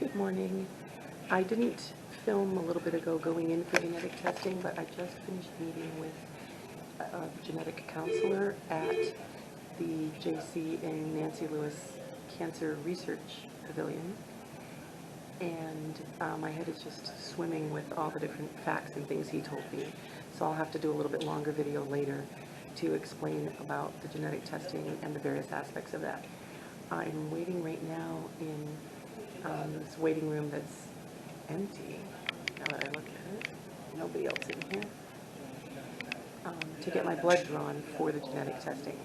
Good morning. I didn't film a little bit ago going in for genetic testing, but I just finished meeting with a genetic counselor at the JC and Nancy Lewis Cancer Research Pavilion. And my head is just swimming with all the different facts and things he told me. So I'll have to do a little bit longer video later to explain about the genetic testing and the various aspects of that. I'm waiting right now in this waiting room that's empty, now that I look at it. Nobody else in here. To get my blood drawn for the genetic testing.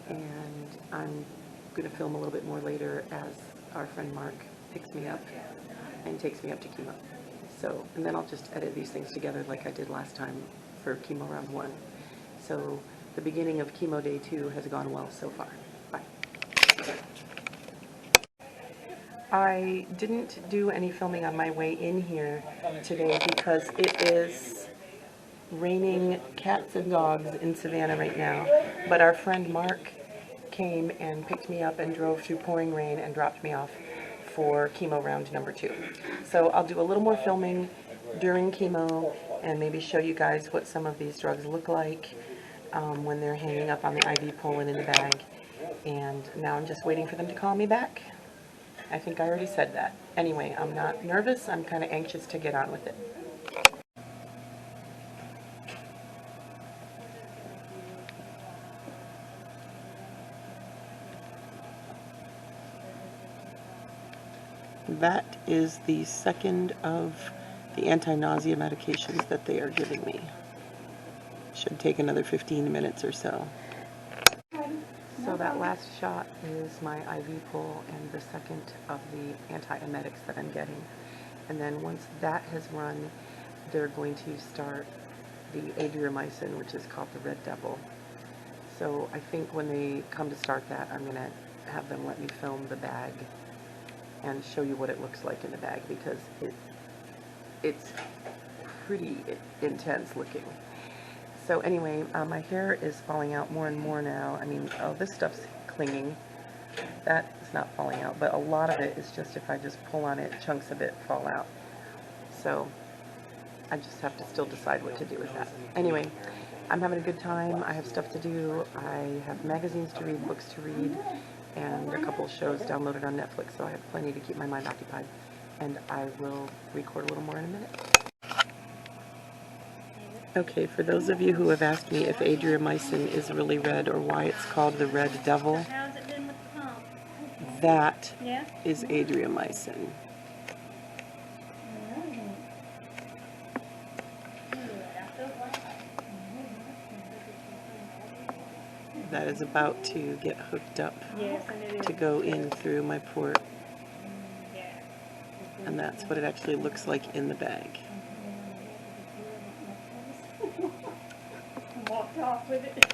And I'm going to film a little bit more later as our friend Mark picks me up and takes me up to chemo. So, and then I'll just edit these things together like I did last time for chemo round 1. So the beginning of chemo day 2 has gone well so far. Bye. I didn't do any filming on my way in here today because it is raining cats and dogs in Savannah right now. But our friend Mark came and picked me up and drove through pouring rain and dropped me off for chemo round number 2. So I'll do a little more filming during chemo and maybe show you guys what some of these drugs look like when they're hanging up on the IV pole and in the bag. And now I'm just waiting for them to call me back. I think I already said that. Anyway, I'm not nervous. I'm kind of anxious to get on with it. That is the second of the anti-nausea medications that they are giving me. Should take another 15 minutes or so. So that last shot is my IV pull and the second of the antiemetics that I'm getting. And then once that has run, they're going to start the Adriamycin, which is called the Red Devil. So I think when they come to start that, I'm going to have them let me film the bag and show you what it looks like in the bag, because it's pretty intense looking. So anyway, my hair is falling out more and more now. I mean, oh, this stuff's clinging. That is not falling out, but a lot of it is just if I just pull on it, chunks of it fall out. So I just have to still decide what to do with that. Anyway, I'm having a good time. I have stuff to do. I have magazines to read, books to read, and a couple of shows downloaded on Netflix, so I have plenty to keep my mind occupied. And I will record a little more in a minute. Okay, for those of you who have asked me if Adriamycin is really red or why it's called the Red Devil, how's it been with the pump? That is Adriamycin. That is about to get hooked up to go in through my port. And that's what it actually looks like in the bag. Walked off with it.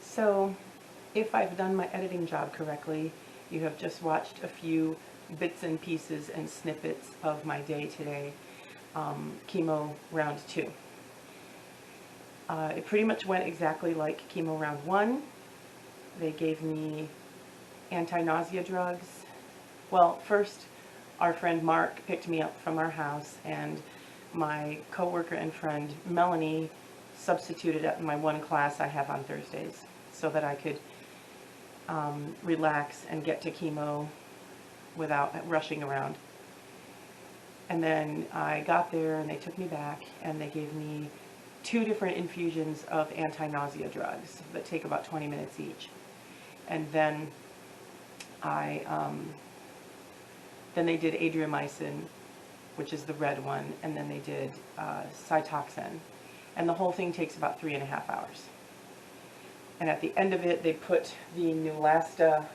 So, if I've done my editing job correctly, you have just watched a few bits and pieces and snippets of my day today, chemo round 2. It pretty much went exactly like chemo round 1. They gave me anti-nausea drugs. Well, first, our friend Mark picked me up from our house, and my coworker and friend Melanie substituted at my one class I have on Thursdays so that I could relax and get to chemo without rushing around. And then I got there and they took me back and they gave me 2 different infusions of anti-nausea drugs that take about 20 minutes each. And then then they did Adriamycin, which is the red one, and then they did Cytoxan. And the whole thing takes about 3.5 hours. And at the end of it, they put the Neulasta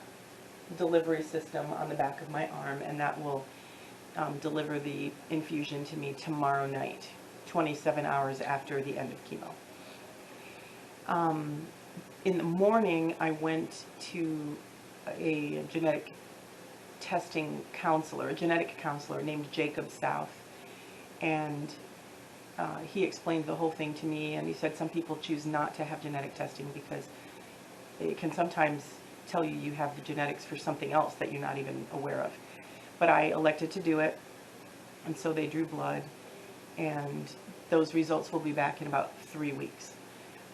delivery system on the back of my arm, and that will deliver the infusion to me tomorrow night, 27 hours after the end of chemo. In the morning, I went to a genetic testing counselor, a genetic counselor named Jacob South, and he explained the whole thing to me, and he said some people choose not to have genetic testing because it can sometimes tell you you have the genetics for something else that you're not even aware of. But I elected to do it, and so they drew blood, and those results will be back in about 3 weeks.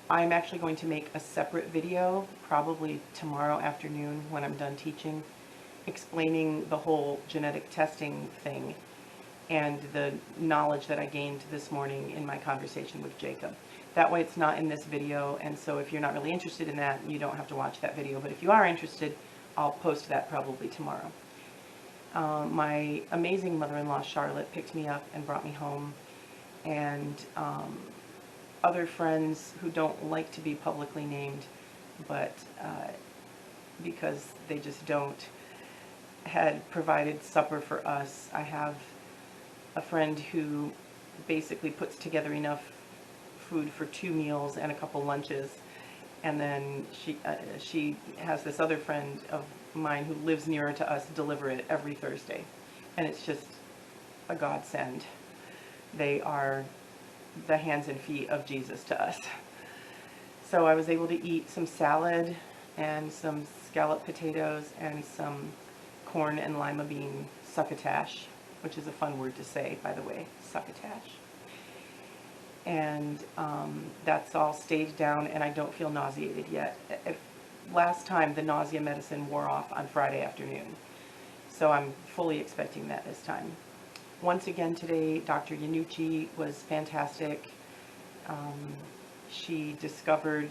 I'm actually going to make a separate video, probably tomorrow afternoon when I'm done teaching, explaining the whole genetic testing thing and the knowledge that I gained this morning in my conversation with Jacob. That way it's not in this video, and so if you're not really interested in that, you don't have to watch that video. But if you are interested, I'll post that probably tomorrow. My amazing mother-in-law, Charlotte, picked me up and brought me home, and other friends who don't like to be publicly named, but because they just don't, had provided supper for us. I have a friend who basically puts together enough food for 2 meals and a couple lunches, and then she has this other friend of mine who lives nearer to us deliver it every Thursday, and it's just a godsend. They are the hands and feet of Jesus to us. So I was able to eat some salad and some scalloped potatoes and some corn and lima bean succotash, which is a fun word to say, by the way, succotash. And that's all stayed down, and I don't feel nauseated yet. Last time, the nausea medicine wore off on Friday afternoon, so I'm fully expecting that this time. Once again today, Dr. Yanucci was fantastic. She discovered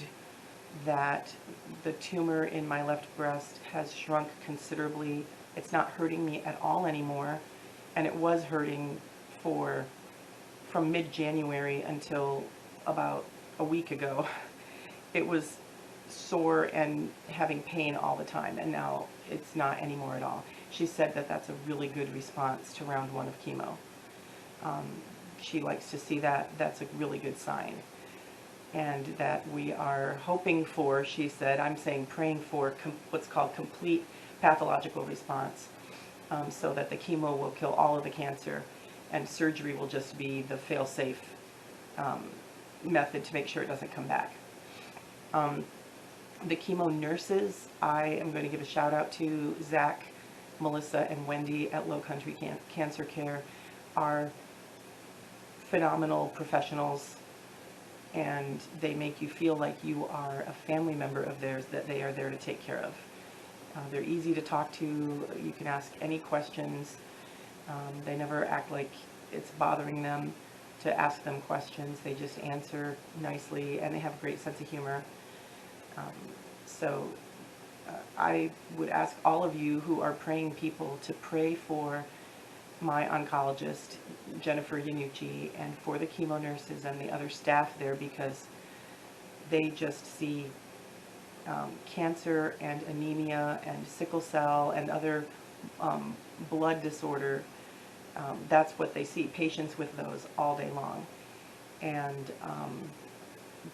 that the tumor in my left breast has shrunk considerably. It's not hurting me at all anymore, and it was hurting from mid-January until about a week ago. It was sore and having pain all the time, and now it's not anymore at all. She said that that's a really good response to round 1 of chemo. She likes to see that. That's a really good sign. And that we are hoping for, she said, I'm saying praying for what's called complete pathological response, so that the chemo will kill all of the cancer and surgery will just be the fail-safe method to make sure it doesn't come back. The chemo nurses, I am going to give a shout out to Zach, Melissa, and Wendy at Low Country Cancer Care, are phenomenal professionals, and they make you feel like you are a family member of theirs that they are there to take care of. They're easy to talk to. You can ask any questions. They never act like it's bothering them to ask them questions. They just answer nicely, and they have a great sense of humor. So I would ask all of you who are praying people to pray for my oncologist, Jennifer Yanucci, and for the chemo nurses and the other staff there, because they just see cancer and anemia and sickle cell and other blood disorder. That's what they see, patients with those all day long. And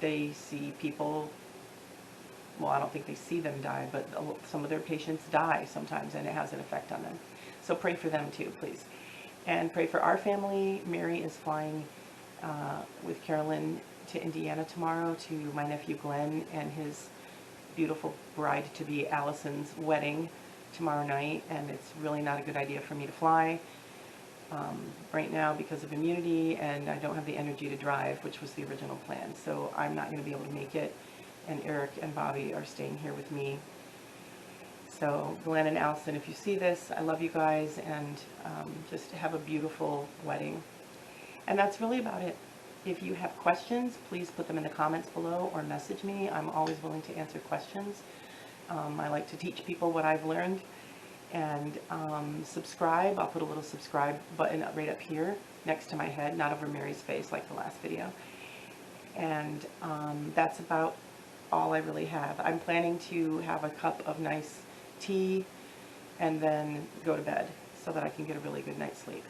they see people, well, I don't think they see them die, but some of their patients die sometimes, and it has an effect on them. So pray for them too, please. And pray for our family. Mary is flying with Carolyn to Indiana tomorrow to my nephew Glenn and his beautiful bride-to-be Allison's wedding tomorrow night, and it's really not a good idea for me to fly right now because of immunity, and I don't have the energy to drive, which was the original plan. So I'm not going to be able to make it, and Eric and Bobby are staying here with me. So Glenn and Allison, if you see this, I love you guys, and just have a beautiful wedding. And that's really about it. If you have questions, please put them in the comments below or message me. I'm always willing to answer questions. I like to teach people what I've learned. And subscribe. I'll put a little subscribe button right up here next to my head, not over Mary's face like the last video. And that's about all I really have. I'm planning to have a cup of nice tea and then go to bed so that I can get a really good night's sleep.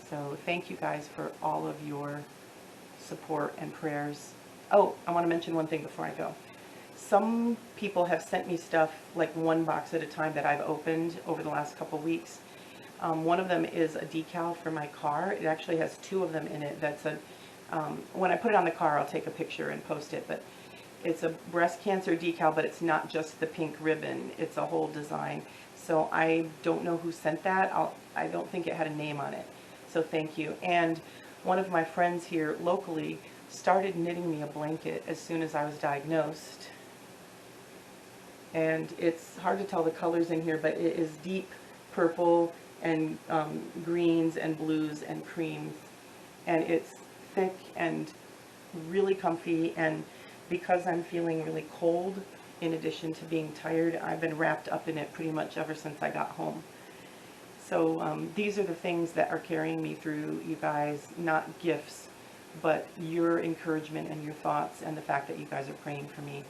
So thank you guys for all of your support and prayers. Oh, I want to mention one thing before I go. Some people have sent me stuff like 1 box at a time that I've opened over the last couple weeks. One of them is a decal for my car. It actually has 2 of them in it. That's a when I put it on the car, I'll take a picture and post it, but It's a breast cancer decal, but it's not just the pink ribbon. It's a whole design. So I don't know who sent that. I don't think it had a name on it. So thank you. And one of my friends here locally started knitting me a blanket as soon as I was diagnosed. And it's hard to tell the colors in here, but it is deep purple and greens and blues and creams. And it's thick and really comfy, and because I'm feeling really cold, in addition to being tired, I've been wrapped up in it pretty much ever since I got home. So these are the things that are carrying me through, you guys, not gifts, but your encouragement and your thoughts and the fact that you guys are praying for me.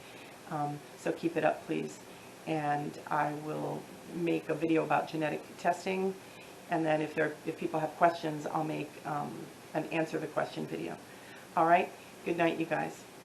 So keep it up, please. And I will make a video about genetic testing, and then if people have questions, I'll make an answer the question video. All right? Good night, you guys.